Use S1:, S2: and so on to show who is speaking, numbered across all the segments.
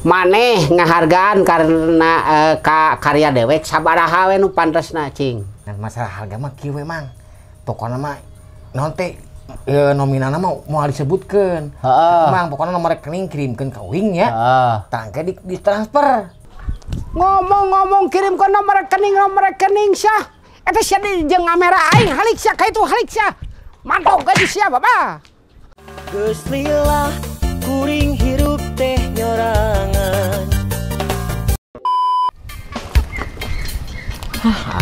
S1: maneh ngahargaan karena karya dewek sabaraha we nu pantesna cing.
S2: Dan masalah harga mah kieu memang. Pokona mah naon teh nominalna mah moal disebutkeun.
S1: Heeh.
S2: Mang pokona nomor rekening kirimkeun ka Wing ya.
S1: Heeh.
S2: Tangke di transfer.
S1: Ngomong-ngomong kirim ke nomor rekening syah. Eta sia di jeung kamera aing halik sia ka itu halik sia. Mantap gaji sia Bapak.
S3: Geus lila kuring hirup teh nyorangan.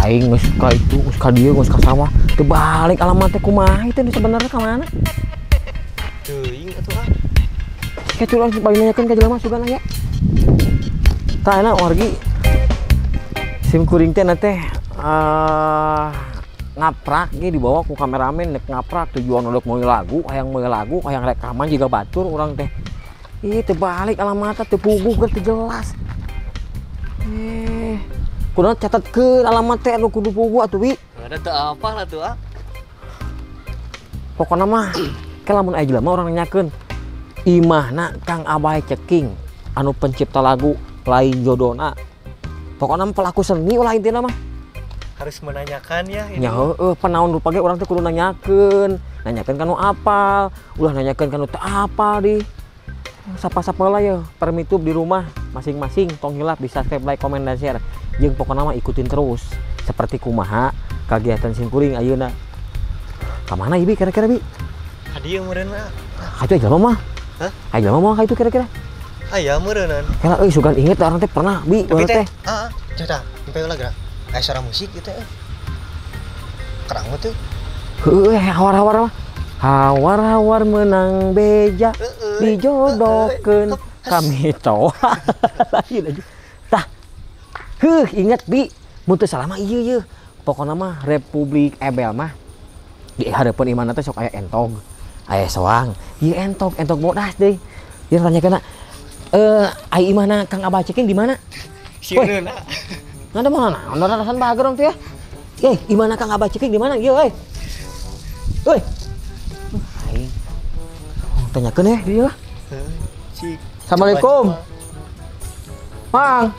S2: Aing geus ka itu, geus ka dieu, geus ka sawah. Teu balik alamat teh kumaha teh sebenarnya ka mana?
S3: Teuing atuh ah.
S2: Kayak curang balik nanyakeun ka jelema sugan aya. Tah enak wargi. Sim kuring teh na teh ngaprak ge dibawa ku kameramen nek ngaprak tujuan untuk mau lagu hayang rekaman juga batur orang teh teu balik alamatna teu puguh teu jelas kudu catetkeun alamat teh anu kudu puguh atuh Wi
S3: Ada teu apa lah tuh ah.
S2: Pokona mah ke lamun aya jelema urang nanyakeun imahna Kang Abah Ceking anu pencipta lagu lain jodona pokona pelaku seni ulah intina mah
S3: Harus menanyakan ya ini.
S2: Ya panaon rupa ge urang teh kudu nanyakeun kanu apal ulah nanyakeun kanu teu apal di sapa-sapa lah ya permitub di rumah masing-masing tong hilap di subscribe like comment dan share jeung pokona mah ikutin terus seperti kumaha kegiatan simkuring ayeuna ka mana ieu Bi kira-kira Bi
S3: Hadieu meureunna.
S2: Atuh jelema mah
S3: Hah?
S2: Aya jelema mah ka itu kira-kira
S3: Aya meureunnan.
S2: Kela euy sugan inget orang teh pernah Bi
S3: Tapi
S2: urang teh
S3: cedah sampai ulah gerak. Aya suara musik gitu kerang mah tuh.
S2: Heueuh hawar-hawar mah. Hawar-hawar menang beja dijodohkeun kami coa. Lagi. Tah. Inget Bi, mun teu salah mah ieu. Pokona mah Republik Ebel mah di hareupeun imana teh sok aya entog, aya soang. Ieu entog bodas deui. Ieu tanyakeun ai imahna Kang Abah Ceking di mana?
S3: Sieunna.
S2: Ngada mana? Onda rasan bahagia dong tuh ya. Gimana Kang Abah Ceking di mana? Ieu euy. Aing. Tanyakeun dia.
S3: Cik.
S2: Assalamualaikum. Mang.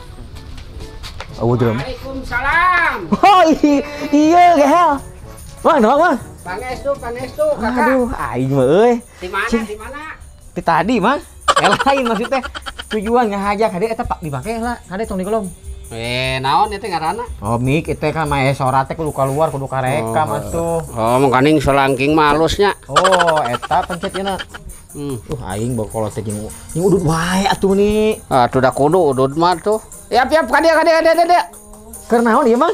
S2: Jelema.
S1: Waalaikumsalam.
S2: Oh iya gehel. Mang, naon Mang?
S1: Pangestu Kakak.
S2: Aduh, aing mah euy.
S1: Di mana?
S2: Ti tadi Mang. Lain maksudnya. Tujuan ngahajak hade eta Pak dipake lah. Hade tong digolong.
S1: Naon itu ngaranna?
S2: Oh mik itu kan maesora teh kudu keluar kudu karekam atuh.
S1: Oh mangkaning solangking malusnya.
S2: Oh eta pencet yeuna. Aing bakal teh jeung udud wae atuh ni.
S1: Atuh da kudu udud mah tuh. Yap ka dia.
S2: Keur naon ieu Mang?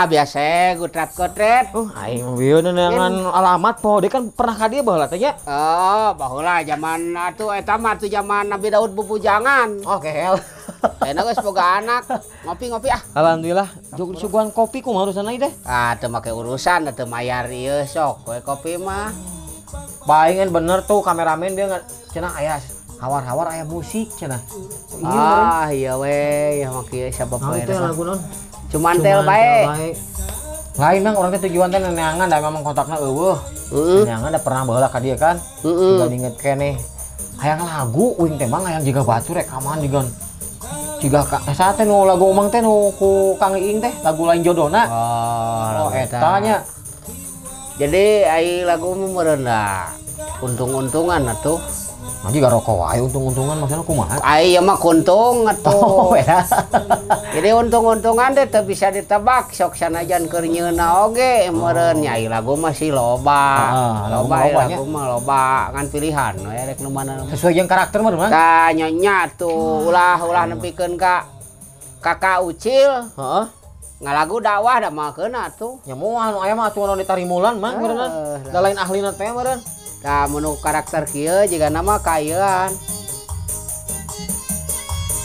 S1: Biasa gutrat-gutret.
S2: Aing wieun neangan alamat poho dia kan pernah ka dieu baheula teh nya.
S1: Baheula zaman atuh eta mah atuh zaman Nabi Daud bubujangan.
S2: Oke hel.
S1: Enak geus boga anak. Ngopi ah.
S2: Alhamdulillah. Suguhan kopi kumaha urusan ieu teh?
S1: Teu make urusan teu mayar ieu sok we kopi mah.
S2: Baingan bener tuh kameramen dia cenah aya hawar-hawar aya musik cenah.
S1: Iya we, ya mah kieu sabab we.
S2: Itu lagu naon?
S1: Cuman tel bae.
S2: Lain Mang urang teh tujuan teh neangan da memang kontakna eueuh. Neangan da pernah baheula ka dieu kan. Juga diinget keneh. Hayang lagu uing teh Mang hayang jiga batu rekaman jigan. Jiga saat teh nu lagu Mang teh nu ku Kang Iing teh lagu lain jodona. Oh eta nya.
S1: Jadi ai lagu meureun da. Untung-untungan atuh.
S2: Nanti gak rokok wae untung-untungan maksudnya kumaha?
S1: Ai mah kuntung atuh.
S2: Oh ya.
S1: Jadi untung-untungan teh teu bisa ditebak sok sanajan keur nyieunna oge meureun nya ai lagu masih loba. Loba lagu mah loba ngan pilihan we rek nu mana.
S2: Sesuai jeung karakter mah Mang.
S1: Tah nyonya tuh ulah nepikeun ka Kakak Ucil.
S2: Heeh.
S1: Ngalagu dakwah da makeun atuh.
S2: Nya moal anu aya mah atuh anu ditarimulan Mang meureun. Da lain ahlina teh meureun.
S1: Nah, menu karakter kieu jiga nama kayean.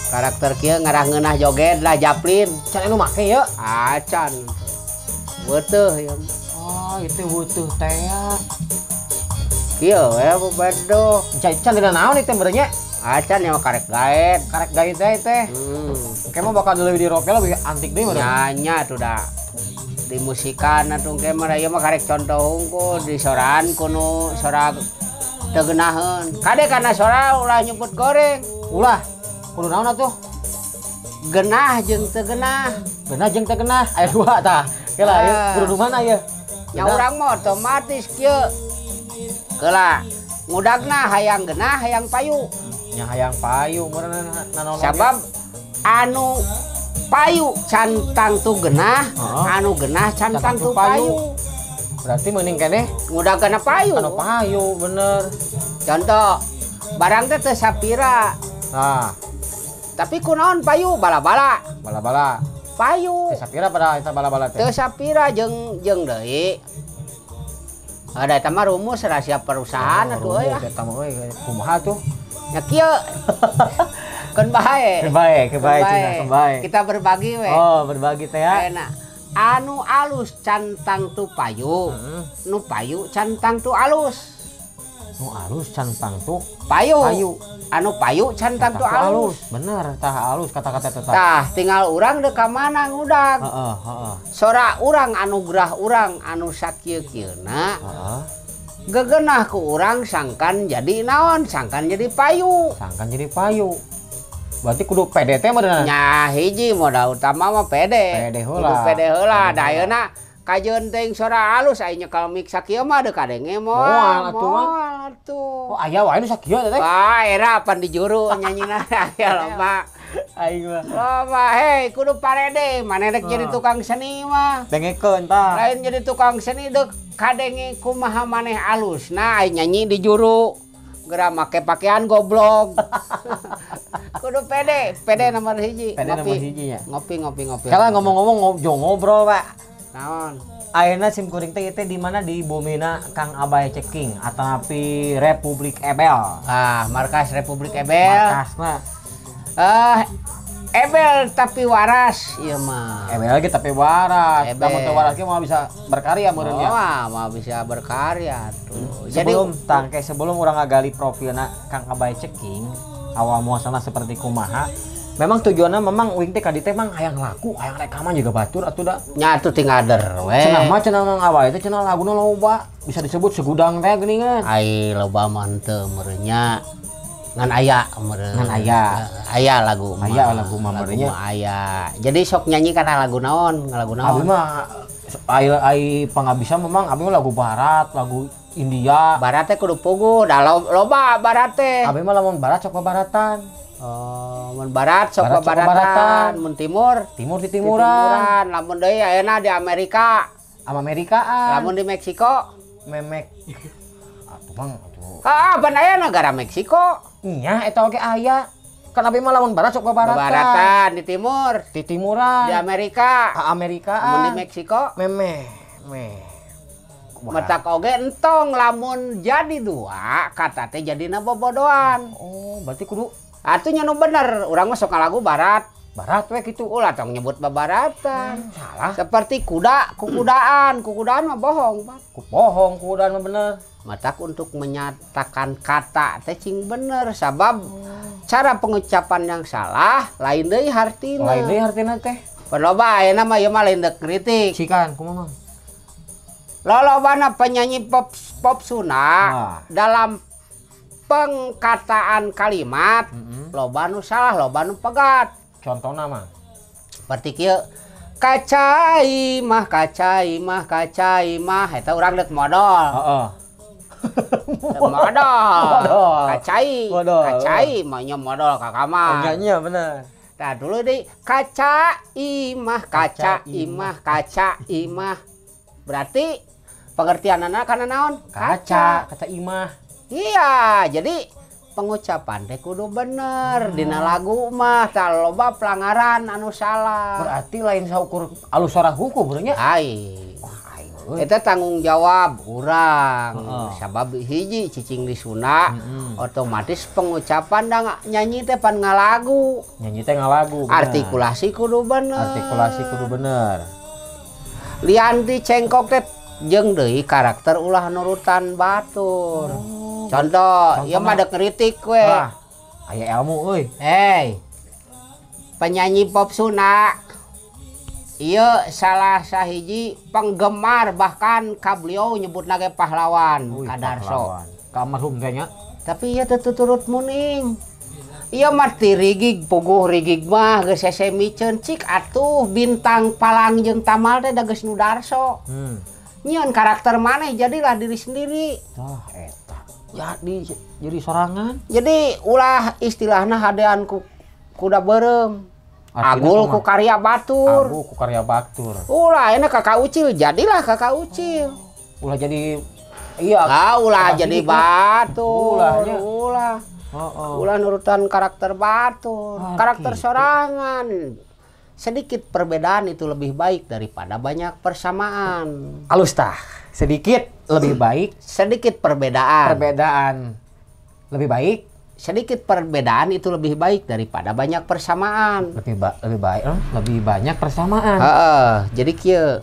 S1: Karakter kieu ngarah ngeunah joget lah Japlin.
S2: Can anu make ya?
S1: Can. Beuteuh ya.
S2: Oh, itu butuh teh ya.
S1: Kieu we bebedo.
S2: Can dina naon ieu teh beureunya?
S1: Can ya karek gaet.
S2: Karek gaet teh. Engke mah bakal lebih diroke lebih antik deui mah.
S1: Nyanya tuh dah. Di musikan atuh ke mah ieu mah karek contoh unggul di soraan kuno sora teu geunaheun. Kade kana sora ulah nyebut goreng.
S2: Ulah. Kudu naon atuh?
S1: Genah jeung teu genah.
S2: Genah jeung teu genah. Aya dua tah. Kela ieu kudu mana ieu?
S1: Nya urang mah otomatis kieu. Kela ngudagna hayang genah hayang payu.
S2: Nya hayang payu meureun nanaon.
S1: Sabab anu payu cantang tu genah, anu genah cantang tu payu.
S2: Berarti mending keneh
S1: ngudagna payu.
S2: anu payu bener.
S1: Contoh barang teh teu sapira.
S2: Nah,
S1: tapi kunaon payu bala-bala.
S2: bala-bala.
S1: Payu.
S2: Teu sapira pada eta bala-bala teh.
S1: Teu sapira jeung deui. Ada eta mah rumus rahasia perusahaan atuh ya.
S2: Eta mah euy kumaha tuh?
S1: Nya kieu. Keun bae.
S2: Kebae.
S1: Kita berbagi we.
S2: Oh, berbagi teh ya.
S1: Enak. Anu alus cantang tu payu. Nu payu cantang tu alus.
S2: Nu alus cantang tu
S1: Payu.
S2: payu.
S1: Anu payu cantang tu alus.
S2: Bener, tah alus kata-kata teh.
S1: Tah, tinggal urang deu ka mana ngudag.
S2: Heeh.
S1: Sora urang anugerah urang anu sakieu-kieuna.
S2: Heeh.
S1: Gegenah ku urang sangkan jadi naon? Sangkan jadi payu.
S2: Sangkan jadi payu. Berarti kudu pede teh meureun.
S1: Nya hiji modal utama mah pede.
S2: Pede
S1: Kudu
S2: heula.
S1: pede heula. Da ayeuna kajeun teuing sora alus aya nyekel mik sakieu mah deuk kadenge
S2: Moal atuh mah.
S1: Moal atuh.
S2: Oh, aya wae nu sakieu teh.
S1: Wah, era pan di juru nyanyina aya loba.
S2: Aing mah.
S1: Loba, hei kudu parede, maneh rek jadi tukang seni mah.
S2: Dengekeun tah.
S1: Lain jadi tukang seni deuk kadenge kumaha maneh alus. Nah, aya nyanyi di juru. Geura make pakaian goblok. Kudu pede nomor hiji.
S2: Pede nomor hiji nya.
S1: Ngopi.
S2: Kala ngomong-ngomong ngobrol, Pak.
S1: Naon?
S2: Ayeuna simkuring teh di mana di Bomena Kang Abay Ceking atapi Republik Ebel.
S1: Ah, markas Republik Ebel.
S2: Markasna
S1: Ebel tapi waras ieu mah.
S2: Ebel ge tapi waras.
S1: Ebel.
S2: Lamun teu waras ge mah bisa berkarya meureun nya.
S1: Mah bisa berkarya tuh.
S2: Sebelum orang ngagali profilna Kang Abay Ceking, awal muasalna seperti kumaha. Memang tujuannya memang uing teh kadi teh mang hayang laku, hayang rekaman juga batur atuh da.
S1: Nya atuh ting ader we.
S2: Cenah mah cenah Kang Abay teh cenah laguna loba, bisa disebut segudang teh geuningan.
S1: Ai loba mah teu meureun nya. Ngan aya meureun.
S2: Ngan aya.
S1: Aya lagu mah.
S2: Aya lagu mah meureun nya.
S1: Aya. Jadi sok nyanyi kana lagu naon? Lagu naon?
S2: Abi mah ai pangabisa memang abi mah lagu barat, lagu India.
S1: Barat teh kudu pugu, da loba barat teh.
S2: Abi mah lamun barat sok babaratan.
S1: Oh, mun barat sok
S2: Barat sok
S1: babaratan,
S2: babaratan.
S1: mun timur
S2: Timur di
S1: di
S2: timuran.
S1: lamun deui ayeuna di Amerika,
S2: Sama Amerikaan.
S1: lamun di Meksiko.
S2: memek. Atuh bang, atuh.
S1: Ban aya negara Meksiko.
S2: Iya, eta oge aya. Kan abi mah lamun barat sok babaratan.
S1: Babaratan di timur,
S2: Di timuran.
S1: di Amerika,
S2: Amerikaan.
S1: lamun di Meksiko.
S2: Meh.
S1: Metak oge entong lamun jadi dua kata teh jadina bobodohan.
S2: Oh, berarti kudu
S1: Atunya nu bener, urang mah sok ngalagu barat.
S2: barat we gitu.
S1: Ulah tong nyebut babaratan.
S2: Salah.
S1: Seperti kuda, kukudaan mah bohong, Pak.
S2: Ku bohong kudan mah bener.
S1: Matak untuk menyatakan kata teh cing bener sabab cara pengucapan yang salah lain deui hartina.
S2: Lain deui hartina teh.
S1: Loba ayeuna mah ieu mah lain deuk kritik.
S2: Sikan kumaha Mang?
S1: Lolobana penyanyi pop Sunda dalam pengkataan kalimat loba nu salah, loba nu pegat.
S2: Contohna mah.
S1: Seperti kieu. Kacai mah eta urang deuk modal.
S2: Heeh.
S1: Modal.
S2: Modal.
S1: Kacai mah nya modal ka kamar.
S2: Enggaknya bener.
S1: Tah dulu deui kacai mah. Berarti pengertianana kana naon?
S2: Kaca imah.
S1: Iya, jadi pengucapan teh kudu bener dina lagu mah tah loba pelanggaran anu salah.
S2: Berarti lain saukur alus sora hukum benernya.
S1: Ai. Eta tanggung jawab urang. Sabab hiji cicing di Sunda otomatis pengucapan da nyanyi teh pan ngalagu.
S2: Nyanyi teh ngalagu.
S1: Artikulasi kudu bener. Lianti cengkok teh jeung deui karakter ulah nurutan batur. Contoh, ieu mah deuk ngeritik we.
S2: Aya ilmu euy.
S1: Hei. Penyanyi pop Sunda. Ieu salah sahiji penggemar bahkan ka beliau nyebutna ge pahlawan Kadarso.
S2: Ka almarhum teh nya.
S1: Tapi ieu teu turut muning. Iya mati rigig puguh rigig mah geus hese miceun cik atuh Bintang Palang jeung Tamal teh da geus nu darso. Nyeun karakter maneh jadilah diri sendiri.
S2: Tah eta. Jadi sorangan.
S1: Jadi ulah istilahna hadean ku kuda beureum. Agul ku karya batur.
S2: Agul ku karya batur.
S1: Ulah enak kakak ucil, jadilah kakak ucil.
S2: Ulah jadi iya.
S1: Ulah jadi batur.
S2: Ulahnya.
S1: Ulah nurutan karakter batur, karakter sorangan. Sedikit perbedaan itu lebih baik daripada banyak persamaan.
S2: Alus tah. Sedikit lebih baik.
S1: Sedikit perbedaan.
S2: Perbedaan lebih baik.
S1: Sedikit perbedaan itu lebih baik daripada banyak persamaan.
S2: Lebih baik, lebih banyak persamaan.
S1: Jadi kieu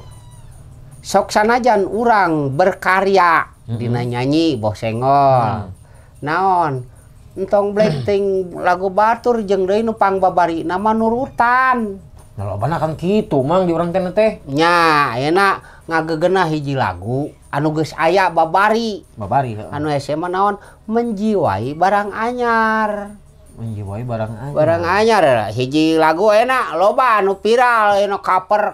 S1: sok sanajan urang berkarya dina nyanyi boh senggol. Naon? Entong Blackpink lagu batur jeung deui nu pangbabari nama nurutan.
S2: Nah lobana kan kitu mang di urang teh.
S1: Nya, ayeuna ngagegenah hiji lagu anu geus aya babari.
S2: Babari.
S1: Anu hese mah naon? Menjiwai barang anyar.
S2: Menjiwai barang anyar.
S1: Barang anyar hiji lagu enak loba anu viral anu cover.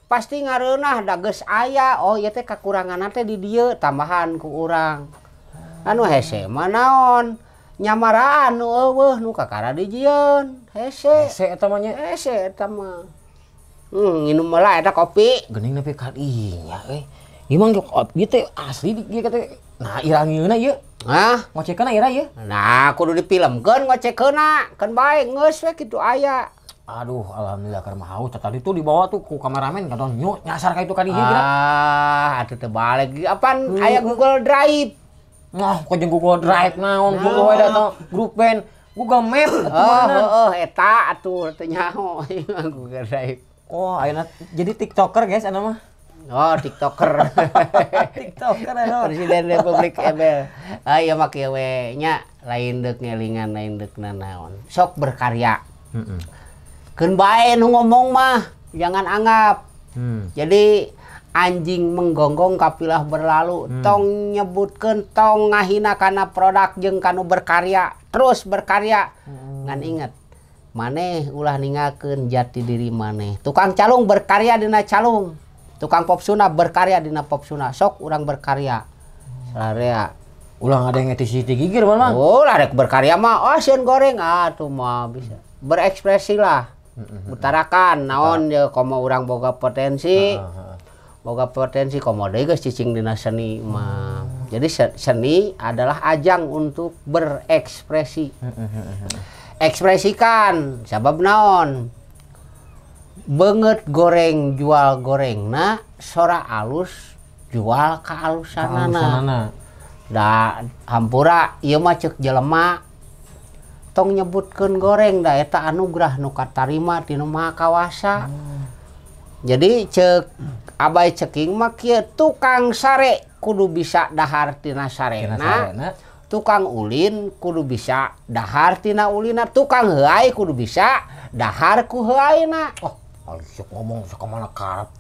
S1: Pasti ngareunah da geus aya. Oh ieu teh kakuranganna teh di dieu tambahan ku urang. Anu hese mah naon? Nyamaraan nu eueuh nu kakara dijieun. Hese
S2: eta mah nya.
S1: Hese eta mah. Nginum meula eta kopi.
S2: Geuning nepi ka dinya Ieu mah kopi teh asli di teh. Nah irangeuna ieu. Ngocekeunna ira ieu.
S1: Nah kudu dipilmkeun ngocekeunna. Kan bae geus we kitu aya.
S2: Aduh alhamdulillah keur mah haus tadi tuh dibawa tuh ku kameramen kadon nyu nyasar ka itu ka dieu
S1: atuh teu balik. Apaan aya Google Drive.
S2: Nah, kok jeung Google Drive naon kudu we datang grup band Google Map atuh
S1: eta atuh teu nyaho Google Drive.
S2: Oh, ayeuna jadi TikToker guys anu mah.
S1: Oh, TikToker.
S2: TikToker anu.
S1: Presiden Republik Ebel. Ieu mah kieu we nya lain deuk ngelingan lain deukna naon. Sok berkarya. Keun bae nu ngomong mah jangan anggap. Jadi anjing menggonggong kapilah berlalu tong nyebutkeun tong ngahina kana produk jeung kanu berkarya terus berkarya ngan inget maneh ulah ninggalkeun jati diri maneh tukang calung berkarya dina calung tukang pop suna berkarya dina pop suna sok urang berkarya salarea
S2: ulah ada yang ngetisi gigir mang
S1: ulah rek berkarya mah sieun goreng atuh mah bisa berekspresi lah utarakan naon je komo urang boga potensi boga potensi komodo geus cicing dina seni mah. Jadi seni adalah ajang untuk berekspresi. Ekspresikan sabab naon? Beungeut goreng jual gorengna, sora alus jual ka alusanana. Da hampura ieu mah ceuk jelema tong nyebutkeun goreng da eta anugerah nu katarima ti nu maha kawasa. Jadi ceuk abai ceking mah kieu tukang sare kudu bisa dahar tina sarena. Tukang ulin kudu bisa dahar tina ulina. Tukang heuai kudu bisa dahar ku heuaina.
S2: Oh, alisuk ngomong sakamana karep.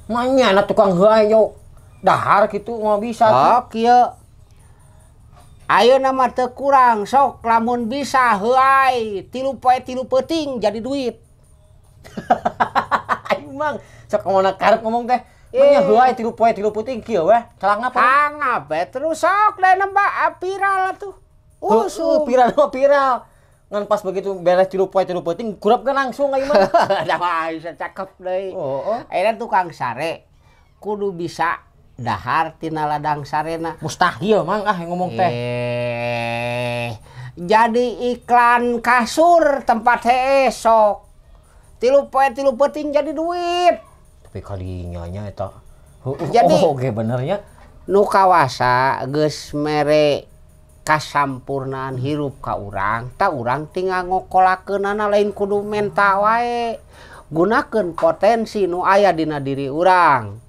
S2: Manyana tukang heuai yo dahar kitu mah bisa.
S1: Oh, kieu. Ayeuna mah teu kurang sok lamun bisa heuai 3 poe 3 peuting jadi duit.
S2: Aing mang sok ngomongna karep ngomong teh. Nya heuai 3 poe 3 peuting kieu weh. Calangap.
S1: Angap terus sok lain nembak viral atuh.
S2: Viral. Ngan pas begitu beres 3 poe 3 peuting kurapkeun langsung aing mah.
S1: Da mah bisa cakep deui.
S2: Oh.
S1: Ayeuna tukang sare kudu bisa dahar tina ladang sarena.
S2: Mustahil mang yang ngomong teh.
S1: Jadi iklan kasur tempat hee sok. 3 poe 3 peuting jadi duit.
S2: Tapi kalinya nya eta.
S1: Jadi
S2: oke benernya
S1: nu kawasa geus mere kasampurnaan hirup ka urang, ta urang tinggal ngokolakeunana lain kudu menta wae. Gunakeun potensi nu aya dina diri urang.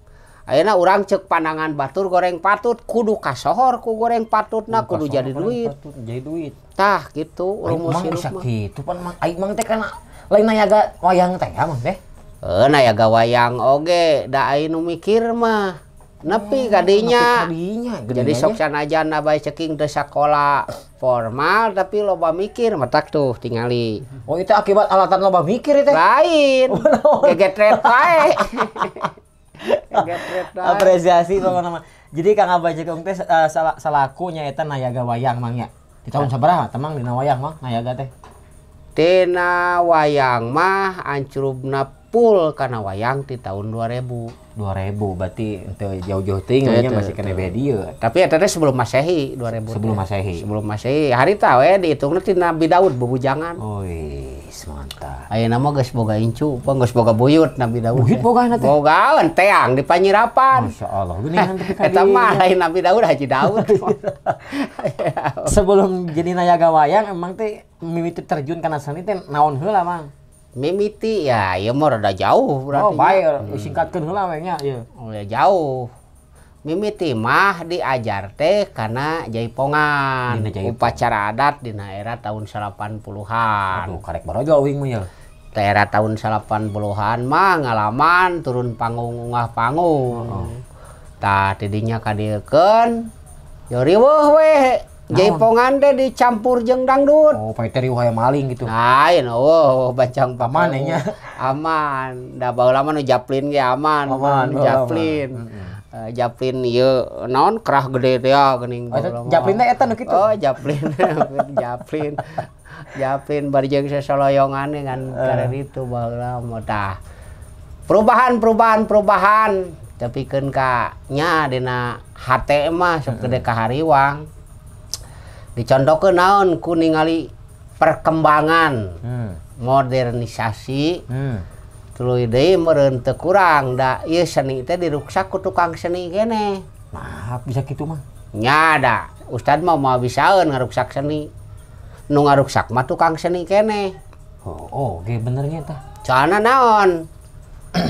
S1: Ayeuna urang ceuk pandangan batur goreng patut kudu kasohor ku goreng patutna kudu jadi duit.
S2: Jadi duit.
S1: Tah kitu rumus hirup
S2: mah. Kitu pan mang aing mang teh kana lain nayaga wayang teh mang teh.
S1: Nayaga wayang oge da aya nu mikir mah. Nepi kadinya. Jadi
S2: geuningannya.
S1: sok sanajan bae ceking teu sakola formal tapi loba mikir matak tuh tingali.
S2: Oh itu akibat alatan loba mikir itu.
S1: Lain. Gegetret wae. Gegetret wae.
S2: Apresiasi pokoknya mah. Jadi Kang Abah Jekong teh salaku nyaeta nayaga wayang mang ya. Di tahun sabaraha temang dina wayang mah nayaga teh?
S1: Tina wayang mah ancurupna pul kana wayang di tahun 2000.
S2: 2000 berarti teu jauh-jauh teuing nya masih kena beda dieu.
S1: Tapi eta teh sebelum Masehi 2000.
S2: Sebelum Masehi.
S1: Sebelum Masehi. Harita we dihitungna ti Nabi Daud bebujangan.
S2: Oh, mantap.
S1: Ayeuna mah geus boga incu, geus boga buyut Nabi Daud.
S2: Buyut bogaana teh.
S1: Bogaeun teang di panyirapan.
S2: Masyaallah geuningan teh ka
S1: Eta mah lain Nabi Daud Haji Daud.
S2: Sebelum jadi nayaga wayang emang teh mimiti terjun kana seni teh naon heula mang?
S1: Mimiti ya, ieu mah rada jauh berarti.
S2: Oh, bae singkatkeun heula we nya ieu.
S1: Oh, ya jauh. Mimiti mah diajar teh kana jaipongan. Upacara adat dina era tahun 80-an.
S2: Aduh, karek barojo uing mah ya.
S1: Era tahun 80-an mah ngalaman turun panggung ungah panggung. Tah tidinya kadiekeun yo riweuh we. Jaipongan teh dicampur jeung dangdut.
S2: Oh, pae teh riweuh maling gitu.
S1: Lain, bancang
S2: aman nya.
S1: Aman. Da baheula mah nu japlin ge aman. Japlin. Japlin ieu naon kerah gede teh ya geuning
S2: baheula. Japlin teh eta nu kitu.
S1: Oh, japlin. Japlin bari jeung sesoloyongan kan karena itu baheula mah tah. Perubahan tepikeun ka nya dina hate mah sok gede ka hariwang. Dicontohkeun naon ku ningali perkembangan modernisasi tuluy deui meureun teu kurang da ieu seni teh diruksak ku tukang seni keneh.
S2: Nah, bisa kitu mah.
S1: Nya da ustad mah moal bisaeun ngaruksak seni. Nu ngaruksak mah tukang seni keneh.
S2: Oh, ge bener nya tah.
S1: Soalna naon?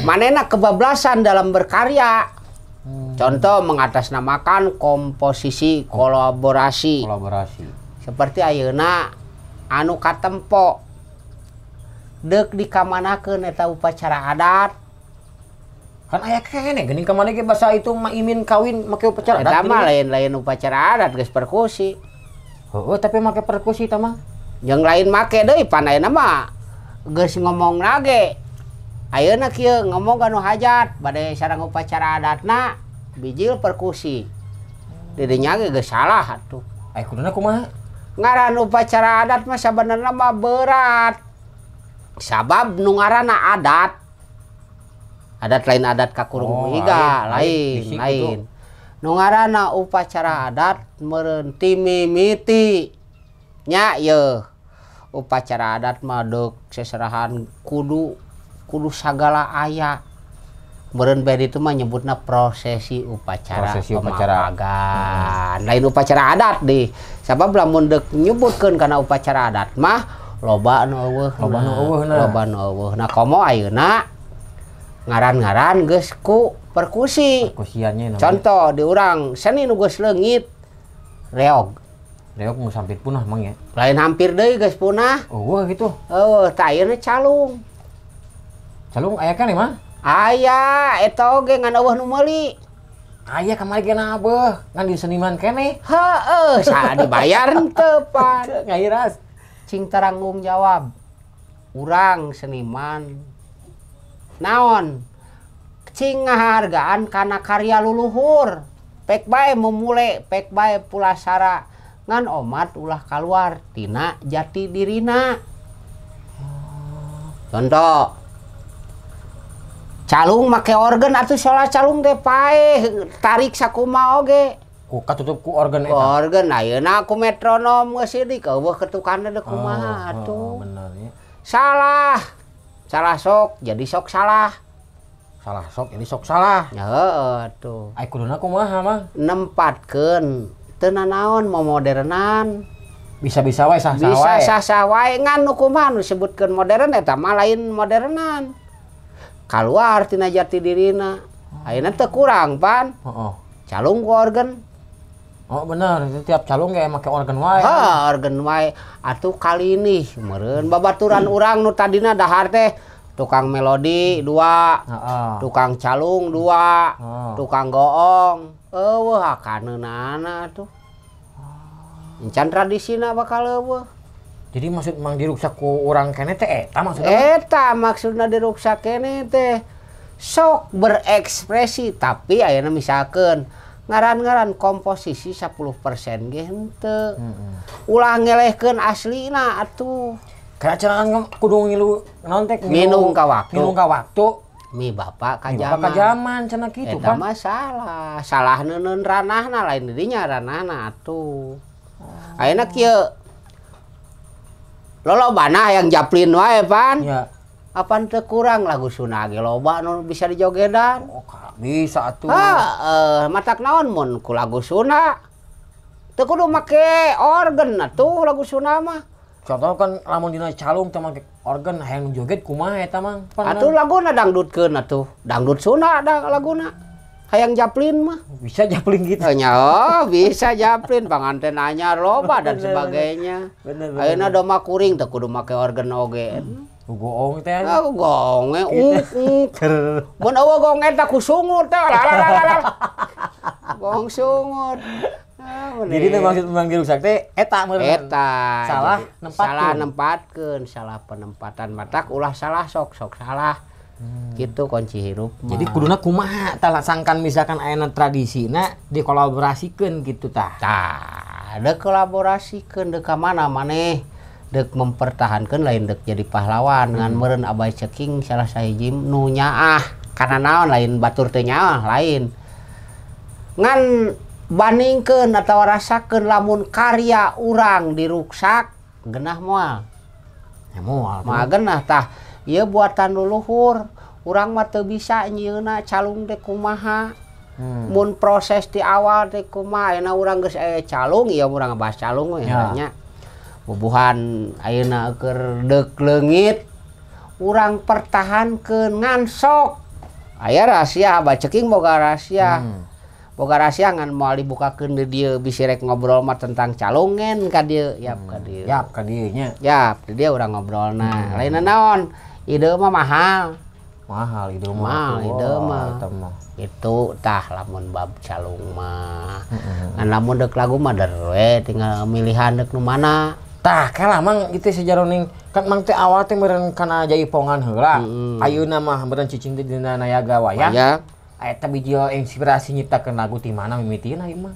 S1: Manehna kebablasan dalam berkarya. Contoh mengatasnamakan komposisi kolaborasi. Seperti ayeuna anu katempo deuk dikamanakeun eta upacara adat.
S2: Kan aya keneh geuning ka mana ge basa itu mah imin kawin make upacara adat.
S1: Eta mah lain-lain upacara adat geus perkusi.
S2: Heueuh tapi make perkusi tah mah.
S1: Yang lain make deui pan ayeuna mah geus ngomongna ge. Ayeuna kieu ngomong anu hajat bade sareng upacara adatna bijil perkusi. Didinya ge geus salah atuh.
S2: Aya kuduna kumaha?
S1: Ngaran upacara adat mah sabenerna mah berat. Sabab nu ngaranna adat. Adat lain adat kakurung iga, lain. Nu ngaranna upacara adat meureun ti mimiti. Nya yeuh. Upacara adat mah deuk seserahan kudu sagala aya. Meureun bae ditu mah nyebutna prosesi upacara pemakagan. Lain upacara adat deh. Sabab lamun deuk nyebutkeun kana upacara adat mah loba nu eueuh. Nah, komo ayeuna ngaran-ngaran geus ku perkusi.
S2: Perkusiannya namanya.
S1: Contoh di urang seni nu geus leungit reog.
S2: Reog mau sampir punah mang ya.
S1: Lain hampir deui geus punah.
S2: Oh, gitu.
S1: Tah ayeuna calung.
S2: Calung aya kan mah?
S1: Aya, eta oge ngan eueuh nu meuli.
S2: Aya kamari ge abeuh, ngan di seniman keneh.
S1: Heueuh, saha dibayar henteu pan.
S2: Ngairas.
S1: Cing tanggung jawab. Urang seniman. Naon? Cing ngahargaan kana karya luluhur. Pek bae memule, pek bae pulasara. Ngan omat ulah kaluar tina jati dirina. Contoh. Calung make organ atuh soal calung teh paeh tarik sakumaha oge.
S2: Ku katutup ku organ eta.
S1: Organ ayeuna ku metronom geus sidik eueuh ketukanna deuk kumaha atuh.
S2: Bener ya.
S1: Salah. Salah sok jadi sok salah.
S2: Salah sok jadi sok salah.
S1: Ya heueuh atuh.
S2: Ai kuduna kumaha mah?
S1: Nempatkeun teu nanaon modernan.
S2: Bisa-bisa wae sah-sah wae.
S1: Bisa sah-sah wae ngan nu kumaha nu disebutkeun modern eta mah lain modernan. Kaluar tina jati dirina. Ayeuna teu kurang pan.
S2: Heeh.
S1: Calung ku organ.
S2: Oh bener, tiap calung ge make organ wae.
S1: Organ wae. Atuh kali ini meureun babaturan urang nu tadina dahar teh tukang melodi 2, tukang calung 2, tukang goong eueuh kaneunana tuh. Encan tradisina bakal eueuh.
S2: Jadi maksud mang diruksak ku urang keneh teh eta maksudna?
S1: Eta maksudna diruksak keneh teh sok berekspresi tapi ayeuna misalkeun ngaran-ngaran komposisi 10% ge henteu. Ulah ngelehkeun aslina atuh.
S2: Keracanan kudu ngilu naon teh
S1: minum ka waktu.
S2: Minum ka waktu.
S1: Mi bapak ka
S2: zaman. Bapak zaman cenah kitu kan.
S1: Eta mah salah. Salah neuneun ranahna lain didinya ranahna atuh. Ayeuna kieu lolobana yang japlin wae pan.
S2: Ya.
S1: Apaan teu kurang lagu Sunda ge loba nu bisa dijogedan.
S2: Oh, bisa atuh.
S1: Matak naon mun ku lagu Sunda. Teu kudu make organ atuh lagu Sunda mah.
S2: Contoh kan lamun dina calung teh make organ hayang joget kumaha eta mang?
S1: Atuh laguna dangdutkeun atuh. Dangdut Sunda da laguna. Hayang japlin mah.
S2: Bisa japlin gitu.
S1: Bisa japlin panganten anyar loba dan sebagainya. Ayeuna doma kuring teu kudu make organ oge.
S2: Goong teh.
S1: Goonge mun eueuh gong eta ku sungut teh. Gong sungut.
S2: Jadi teh maksud Mang diruksak teh eta meureun.
S1: Eta.
S2: Salah
S1: nempatkeun, salah penempatan matak ulah salah sok salah. Gitu kunci hirup.
S2: Jadi kuduna kumaha tah sangkan misalkan ayeuna tradisina dikolaborasikeun gitu tah.
S1: Tah, dikolaborasikeun deuk ka mana maneh? Dek mempertahankan lain dek jadi pahlawan ngan meureun Abay Ceking salah sahiji nu nyaah kana naon lain batur teh nyaah lain ngan bandingkeun atawa rasakeun lamun karya urang diruksak genah moal
S2: ya moal
S1: mah genah tah ieu buatan leluhur urang mah teu bisa nyieuna calung teh kumaha mun proses di awal teh kumaha ayeuna urang geus aya calung ieu urang bahas calung we nya bubuhan ayeuna keur deuk leungit urang pertahankeun ngan sok aya rahasia Abay Ceking boga rahasia ngan moal dibukakeun di dieu bisi rek ngobrol mah tentang calungen ka dieu yap ka dieu
S2: nya
S1: yap di dieu urang ngobrolna lainna naon ide mah mahal
S2: ide mah
S1: itu tah lamun bab calung mah ngan lamun deuk lagu mah we tinggal milihan deuk nu mana.
S2: Tah kalah mang itu sejaroning kan mang teh awal teh meureun kana jaipongan heula. Ayeuna mah meureun cicing teh dina nayaga wayang. Eta biji inspirasi nyiptakeun lagu ti mana mimitian ayeuna mah.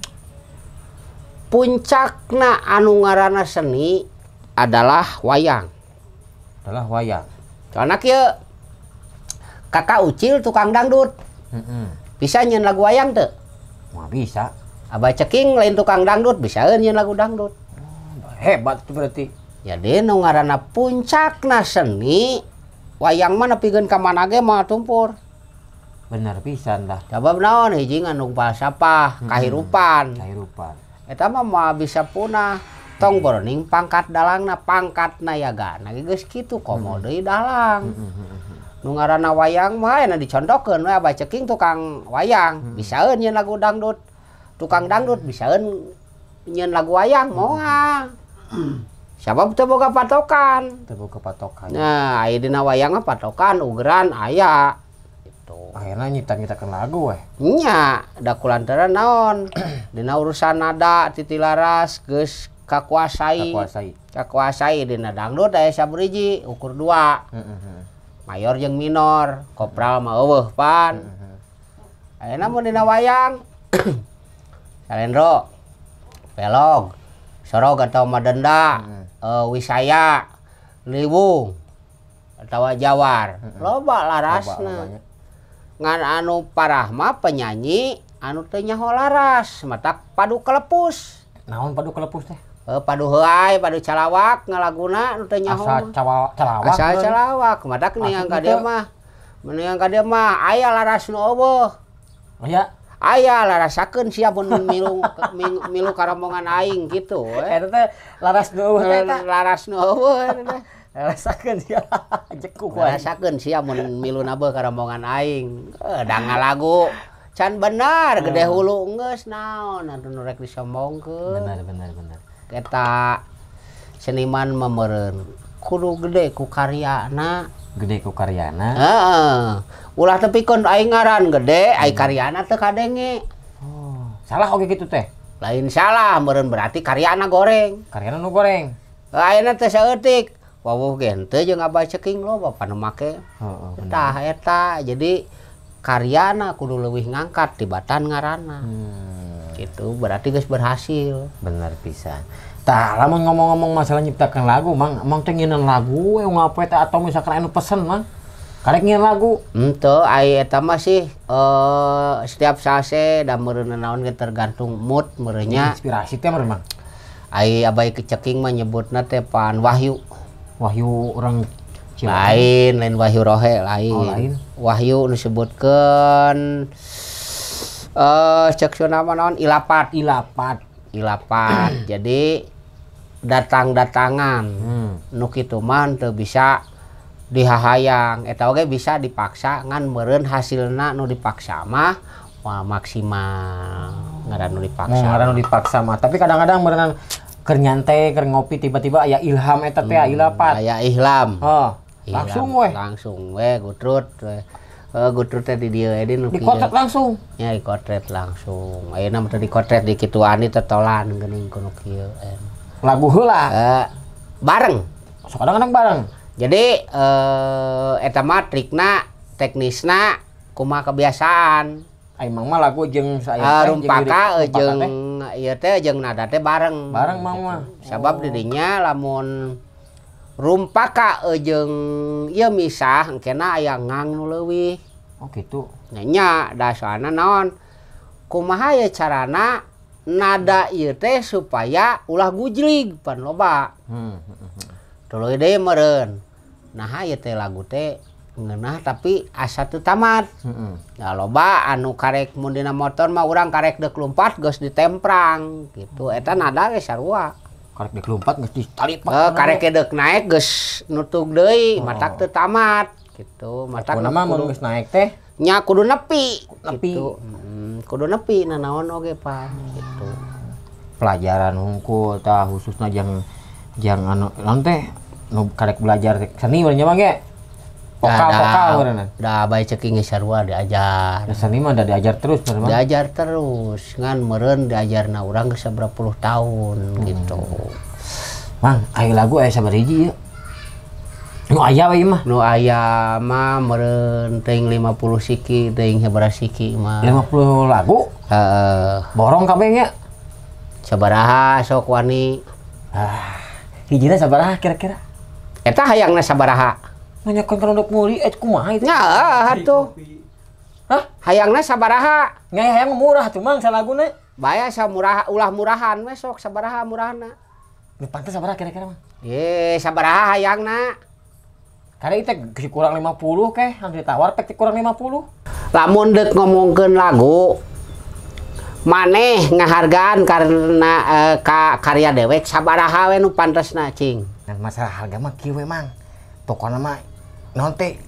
S1: Puncakna anu ngaranna seni adalah wayang. Soalna kieu Kakak Ucil tukang dangdut. Bisa nyeun lagu wayang teu?
S2: Mah bisa.
S1: Abay Ceking lain tukang dangdut bisa nyeun lagu dangdut.
S2: Hebat itu berarti.
S1: Jadi nu ngaranna puncakna seni wayang mah nepikeun ka mana ge moal tumpur.
S2: Bener pisan tah.
S1: Sabab naon hiji nganu falsafah kahirupan. Eta mah moal bisa punah. Tong boroning pangkat dalangna pangkatna yagana geus kitu komo deui dalang. Nu ngaranna wayang mah aya dicontohkeun we Abay Ceking tukang wayang bisaeun nyeun lagu dangdut. Tukang dangdut bisaeun nyeun lagu wayang moal. Sabab teu boga patokan. Nah, aya dina wayang mah patokan ugeran aya. Gitu.
S2: Akhirnya nyipta-nyiptakeun lagu we.
S1: Nya, da kulantaran naon? Dina urusan nada titilaras geus kakuasai dina dangdut aya sabriji ukur 2. Mayor jeung minor, kopral mah eueuh pan. Ayeuna mun dina wayang salendro, pelog, sorog atau madenda, wisaya, liwung, atau jawar, loba larasna. Ngan anu parah mah penyanyi anu teu nyaho laras, matak padu kelepus.
S2: Naon padu kelepus teh?
S1: Padu heuai, padu calawak ngalaguna anu teu nyaho. Asal calawak, matak ningang ka dieu mah. Ningang ka dieu mah aya laras nu eueuh.
S2: Oh ya.
S1: Aya larasakeun sia mun milu karombongan aing gitu
S2: eta teh laras nu eueuh teh
S1: laras nu eueuh teh
S2: larasakeun sia jekuk wae
S1: larasakeun sia mun miluna beuh karombongan aing da ngalagu can bener gede hulu geus naon anu rek disombongkeun
S2: bener
S1: eta seniman mah meureun kudu gede ku karyana
S2: Gede ku karyana.
S1: Heeh. Ulah teu pikeun aing ngaran gede, ai karyana teu kadenge.
S2: Oh, salah oge gitu teh.
S1: Lain salah, meureun berarti karyana goreng.
S2: Karyana nu goreng.
S1: Ayeuna teh saeutik. Wawuh gen teu jeung Abah Ceking loba panu make.
S2: Heeh.
S1: Tah eta jadi karyana kudu leuwih ngangkat tibatan ngaranna. Gitu berarti geus berhasil.
S2: Bener pisan. Tah, lamun ngomong-ngomong masalah nyiptakan lagu, Mang teh ngeuneun lagu we ngapoe teh atau misalkan anu pesen, Mang. Karek ngeuneun lagu.
S1: Henteu ai eta mah sih setiap sase da meureun naon ge tergantung mood meureunnya.
S2: Inspirasi teh meureun, Mang.
S1: Ai Abah Ceking mah nyebutna teh pan Wahyu.
S2: Wahyu orang
S1: Lain Wahyu Rohe lain.
S2: Oh, lain.
S1: Wahyu nu disebutkeun cek nama naon ilapat. Jadi datang-datangan. Nu kitu mah teu bisa dihahayang. Eta oge bisa dipaksa ngan meureun hasilna nu dipaksa mah maksimal. Ngaran nu dipaksa.
S2: Mah. Tapi kadang-kadang meureun keur nyantai, keur ngopi tiba-tiba aya ilham eta teh ilapat.
S1: Aya ihlam.
S2: Oh, langsung we gutrut we. Gutrut teh di dieu edin nu dikotret langsung.
S1: Ya dikotret langsung. Ayeuna mah teh dikotret di kituan ieu totolan geuning kuno kieu.
S2: Lagu heula.
S1: Bareng.
S2: So kadang-kadang bareng.
S1: Jadi eta mah trikna, teknisna kumaha kebiasaan.
S2: Ai Mang mah lagu jeung saya
S1: rumpaka jeung ieu teh jeung nada teh bareng.
S2: Bareng Mang mah.
S1: Sabab di dinya lamun rumpaka jeung ieu misah engkena aya ngang nu leuwih.
S2: Oh gitu.
S1: Nya da soalna naon? Kumaha ya carana nada ieu teh supaya ulah gujlig pan loba. Tuluy deui meureun. Nah ieu teh lagu teh ngeunah tapi asa teu tamat. Ya loba anu karek mun dina motor mah urang karek deuk lompat geus ditemprang gitu. Eta nada ge sarua.
S2: Karek deuk lompat geus ditalipak.
S1: Karek deuk naik geus nutug deui, matak teu tamat gitu. Matak
S2: mah mun geus naik teh
S1: nya kudu nepi. Gitu. Kudu nepi nanaon oge Pak gitu.
S2: Pelajaran hungkul tah khususna jang anu naon teh nu karek belajar seni we nya Bang ge. Vokal meureun.
S1: Da Abah Ceking sarua diajar.
S2: Seni mah da diajar terus meureun.
S1: Diajar terus, ngan meureun diajarna urang geus saberapuluh tahun gitu.
S2: Mang, aya lagu aya sabaraha ieu? Nu aya we mah.
S1: Nu aya mah meureun teuing 50 siki, teuing sabaraha siki mah.
S2: 50 lagu?
S1: Heeh.
S2: Borong kabeh nya.
S1: Sabaraha sok wani?
S2: Hijina sabaraha kira-kira?
S1: Eta hayangna sabaraha?
S2: Nanyakeun kana dek meuli kumaha itu?
S1: Nya atuh. Hah? Hayangna sabaraha?
S2: Nya hayang murah tuh Mang salaguna.
S1: Baya samurah ulah murahan we sok sabaraha murahna.
S2: Nu pantes sabaraha kira-kira Mang?
S1: Sabaraha hayangna?
S2: Kali teh kurang 50 keh, anu ditawar pek kurang 50.
S1: Lamun deuk ngomongkeun lagu maneh ngahargaan karena karya dewek sabaraha we nu pantesna cing.
S2: Dan masalah harga mah kieu we Mang. Pokona mah naon teh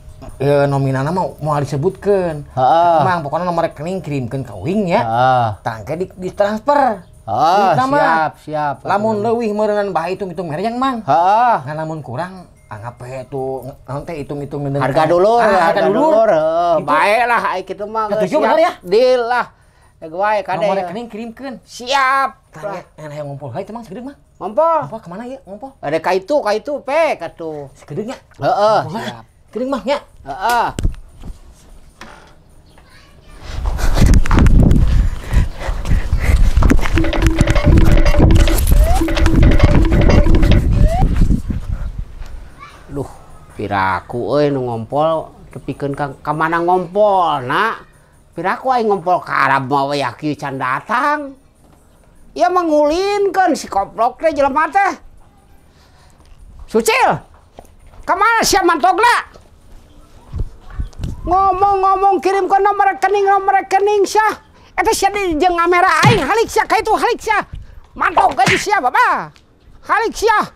S2: nominalna mah moal disebutkeun.
S1: Heeh.
S2: Mang pokona nomor rekening kirimkeun ka Wing nya.
S1: Heeh.
S2: Tangke di transfer.
S1: Siap.
S2: Lamun leuwih meureunana bah hitung-hitung mereng Mang.
S1: Heeh.
S2: Ngan lamun kurang anggap we tuh naon teh hitung-hitung neuneuh.
S1: Harga dulur.
S2: Gitu.
S1: Bae lah ai kitu mah.
S2: Katujuh bener ya?
S1: Deal lah. Gawe kade.
S2: Nomor rekening kirimkeun.
S1: Siap.
S2: Tanya hayang ngumpul heula teh Mang segede mah.
S1: Ngompol.
S2: Apa kemana ya ngumpul?
S1: Ada ka itu pe katuh.
S2: Segede nya.
S1: Heeh. Siap.
S2: Geuning mah nya.
S1: Heeh. Duh, piraku euy nu ngompol tepikeun ka mana ngompolna. Piraku aing ngompol ka Arab mah we kieu can datang. Ia mengulinkeun si koplok teh jelema teh. Sucil. Kamana sia mantogna? Ngomong-ngomong kirimkeun nomor rekening sia. Eta sia jeung kamera aing halik sia ka itu halik sia. Mantog ka sia Bapak. Halik sia.